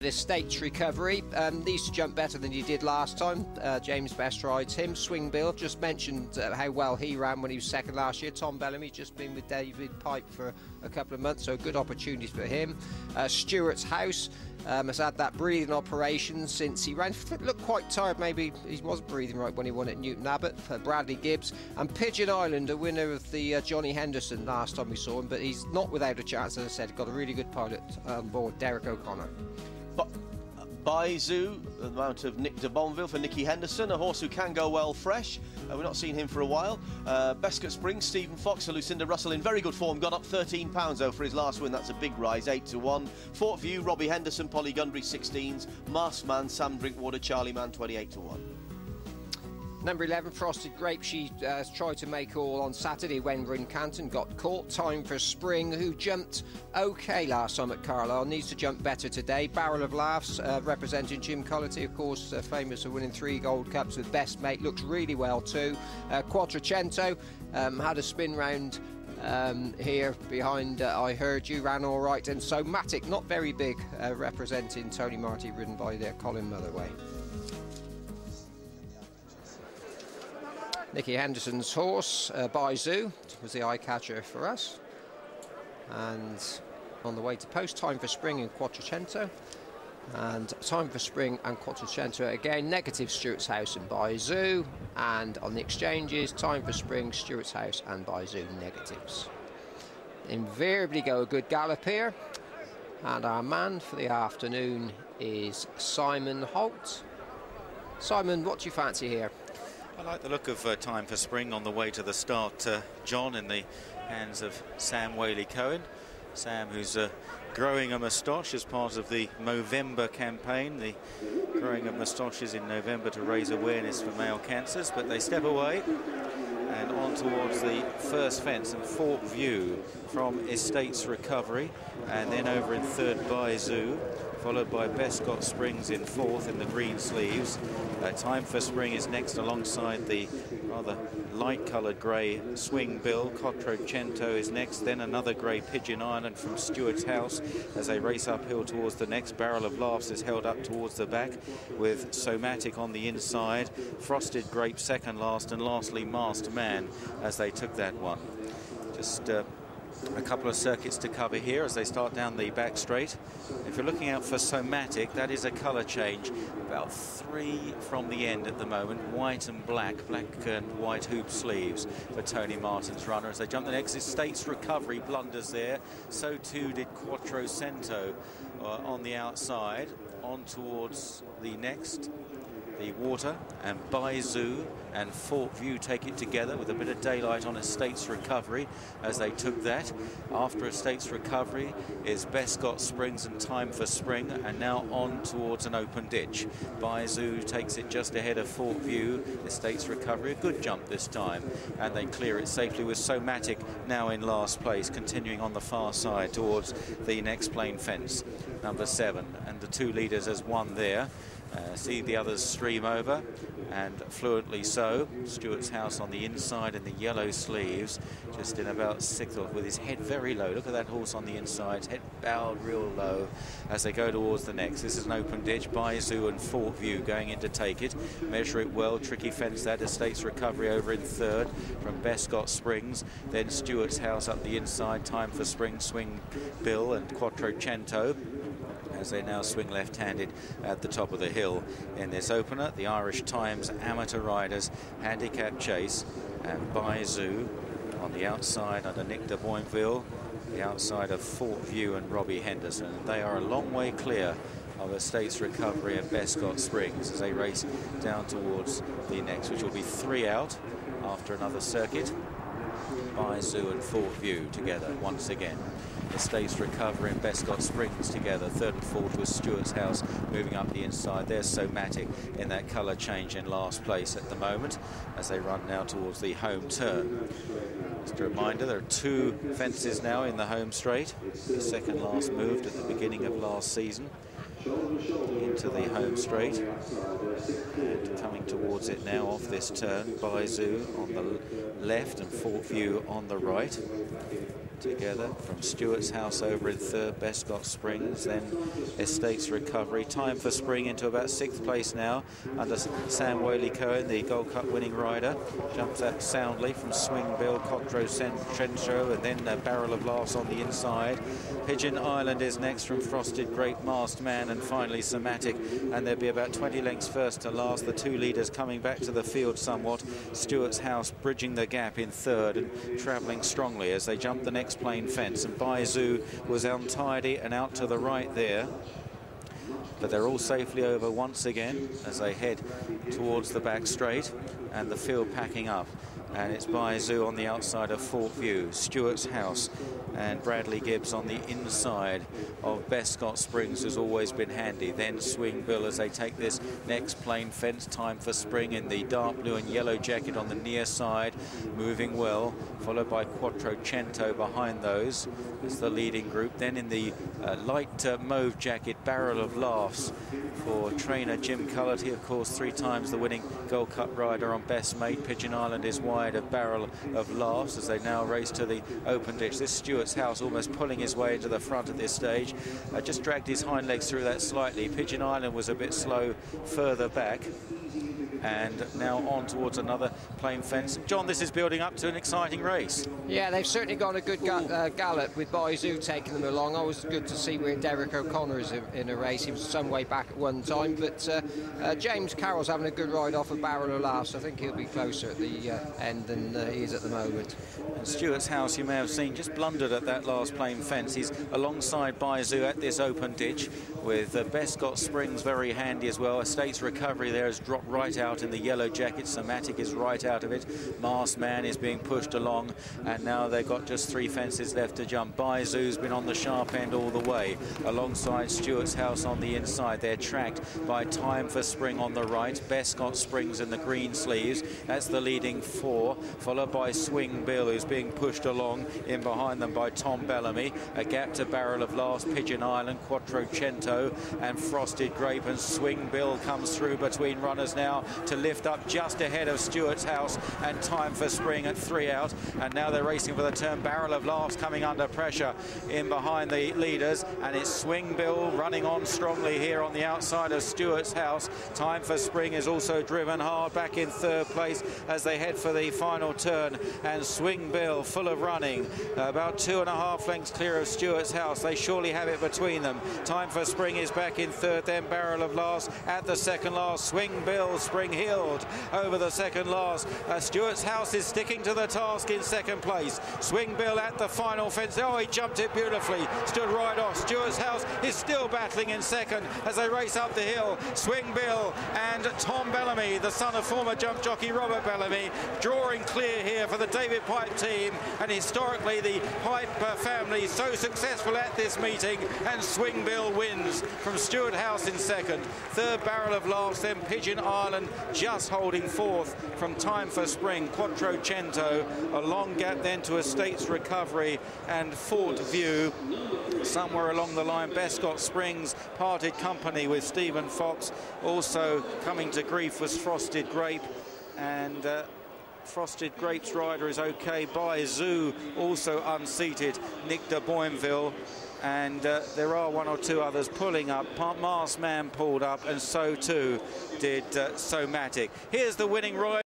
This Stewarts recovery needs to jump better than he did last time. James Best rides him. Swing Bill, just mentioned how well he ran when he was second last year. Tom Bellamy's just been with David Pipe for a couple of months, so good opportunities for him. Stewarts House has had that breathing operation since he ran. Looked quite tired, maybe he wasn't breathing right when he won at Newton Abbott. Bradley Gibbs and Pigeon Island, a winner of the Johnny Henderson last time we saw him, but he's not without a chance. As I said, got a really good pilot on board, Derek O'Connor. Baizu, the mount of Nick de Bonville for Nicky Henderson, a horse who can go well fresh. We've not seen him for a while. Bescott Springs, Stephen Fox for Lucinda Russell in very good form, got up £13 though for his last win. That's a big rise, 8-1. Fort View, Robbie Henderson, Polly Gundry 16s, Masked Man, Sam Drinkwater, Charlie Man 28-1. Number 11, Frosted Grape. She tried to make all on Saturday when Canton got caught. Time for Spring, who jumped okay last time at Carlisle, needs to jump better today. Barrel of Laughs, representing Jim Collerty, of course, famous for winning 3 Gold Cups with Best Mate, looks really well too. Quattrocento had a spin round here behind I Heard You, ran all right. And Somatic, not very big, representing Tony Marty, ridden by Colin Motherway. Nicky Henderson's horse, Baizu, was the eye catcher for us. And on the way to post, Time for Spring and Quattrocento. And Time for Spring and Quattrocento again, negative Stewarts House and Baizu. And on the exchanges, Time for Spring, Stewarts House and Baizu negatives. Invariably go a good gallop here. And our man for the afternoon is Simon Holt. Simon, what do you fancy here? I like the look of Time for Spring on the way to the start, John, in the hands of Sam Whaley-Cohen. Sam, who's growing a moustache as part of the Movember campaign, the growing of moustaches in November to raise awareness for male cancers. But they step away and on towards the first fence, and Fort View from Estates Recovery, and then over in third Baizu, followed by Bescott Springs in fourth in the green sleeves. Time for Spring is next alongside the rather light-coloured grey Swing Bill. Quattrocento is next, then another grey Pigeon Island from Stewarts House as they race uphill towards the next. Barrel of Laughs is held up towards the back with Somatic on the inside. Frosted Grape second last, and lastly Masked Man as they took that one. Just a couple of circuits to cover here as they start down the back straight. If you're looking out for Somatic, that is a colour change, about 3 from the end at the moment, white and black and white hoop sleeves for Tony Martin's runner. As they jump the next, Estates Recovery blunders there, so too did Quattrocento on the outside. On towards the next, the Water, and Baizu and Fort View take it together with a bit of daylight on Estates Recovery as they took that. After Estates Recovery is Bescott Springs and Time for Spring, and now on towards an open ditch. Baizu takes it just ahead of Fort View. Estates Recovery, a good jump this time, and they clear it safely with Somatic now in last place, continuing on the far side towards the next plain fence, number 7, and the 2 leaders as one there. See the others stream over, and fluently so. Stewarts House on the inside in the yellow sleeves, just in about 6th with his head very low. Look at that horse on the inside, head bowed real low as they go towards the next. This is an open ditch. Baizu and Fort View going in to take it. Measure it well, tricky fence that. Estates Recovery over in third from Bescott Springs. Then Stewarts House up the inside. Time for Spring, Swing Bill and Quattrocento as they now swing left-handed at the top of the hill in this opener. The Irish Times Amateur Riders Handicap Chase, and Baizu on the outside under Nick de Boinville, the outside of Fort View and Robbie Henderson. And they are a long way clear of Estates Recovery and Bescott Springs as they race down towards the next, which will be 3 out after another circuit. Baizu and Fort View together once again. Estates Recovery and Bescott Springs together. Third and fourth was Stewarts House moving up the inside. There's Somatic in that colour change in last place at the moment as they run now towards the home turn. Just a reminder, there are 2 fences now in the home straight. The second last moved at the beginning of last season into the home straight, and coming towards it now off this turn, Baizu on the left and Fort View on the right. together from Stewarts House over in third, Bescott Springs, then Estates Recovery. Time for Spring into about 6th place now under Sam Whaley-Cohen, the Gold Cup winning rider. Jumps up soundly from Swing Bill, Quattro Cento, and then Barrel of Laughs on the inside. Pigeon Island is next from Frosted Grape, Masked Man, and finally Somatic, and there'll be about 20 lengths first to last. The two leaders coming back to the field somewhat. Stewarts House bridging the gap in third and travelling strongly as they jump the next plain fence, and Baizu was untidy and out to the right there, but they're all safely over once again as they head towards the back straight, and the field packing up. And it's Baizu on the outside of Fort View, Stewarts House and Bradley Gibbs on the inside of Bescott Springs, has always been handy. Then Swing Bill as they take this next plain fence. Time for Spring in the dark blue and yellow jacket on the near side, moving well, followed by Quattro Cento behind those as the leading group. Then in the light mauve jacket, Barrel of Laughs for trainer Jim Cullity, of course 3 times the winning Gold Cup rider on Best Mate. Pigeon Island is wide of Barrel of Laughs as they now race to the open ditch. This Stewarts House almost pulling his way into the front at this stage. Just dragged his hind legs through that slightly. Pigeon Island was a bit slow further back. And now on towards another plain fence. John, this is building up to an exciting race. Yeah, they've certainly got a good gallop with Baizu taking them along. Always good to see where Derek O'Connor is in a race. He was some way back at one time, but James Carroll's having a good ride off a Barrel of Laughs. I think he'll be closer at the end than he is at the moment. And Stewarts House, you may have seen, just blundered at that last plain fence. He's alongside Baizu at this open ditch with Bescott Springs very handy as well. Estates Recovery there has dropped right out in the yellow jacket. Somatic is right out of it. Masked Man is being pushed along, and now they've got just 3 fences left to jump. Baizu's been on the sharp end all the way alongside Stewarts House on the inside. They're tracked by Time for Spring on the right, Bescott Springs in the green sleeves. That's the leading 4, followed by Swing Bill, who's being pushed along in behind them by Tom Bellamy. A gap to Barrel of Laughs, Pigeon Island, Quattro Cento and Frosted Grape, and Swing Bill comes through between runners now to lift up just ahead of Stewarts House and Time for Spring at 3 out. And now they're racing for the turn. Barrel of Laughs coming under pressure in behind the leaders, and it's Swing Bill running on strongly here on the outside of Stewarts House. Time for Spring is also driven hard back in 3rd place as they head for the final turn, and Swing Bill full of running, about 2.5 lengths clear of Stewarts House. They surely have it between them. Time for Spring is back in 3rd, then Barrel of Laughs at the second last. Swing Bill, Spring Healed over the second last. Stewarts House is sticking to the task in 2nd place. Swing Bill at the final fence. Oh, he jumped it beautifully. Stood right off. Stewarts House is still battling in 2nd as they race up the hill. Swing Bill and Tom Bellamy, the son of former jump jockey Robert Bellamy, drawing clear here for the David Pipe team. And historically, the Pipe family so successful at this meeting, and Swing Bill wins from Stewarts House in 2nd. 3rd, Barrel of Laughs, then Pigeon Island just holding 4th from Time for Spring. Quattro Cento, a long gap then to Estates Recovery and Fort View. Somewhere along the line, Bescott Springs parted company with Stephen Fox. Also coming to grief was Frosted Grape, and Frosted Grape's rider is okay. Baizu also unseated, Nick de Boinville. And there are 1 or 2 others pulling up. Masked Man pulled up, and so too did Somatic. Here's the winning rider.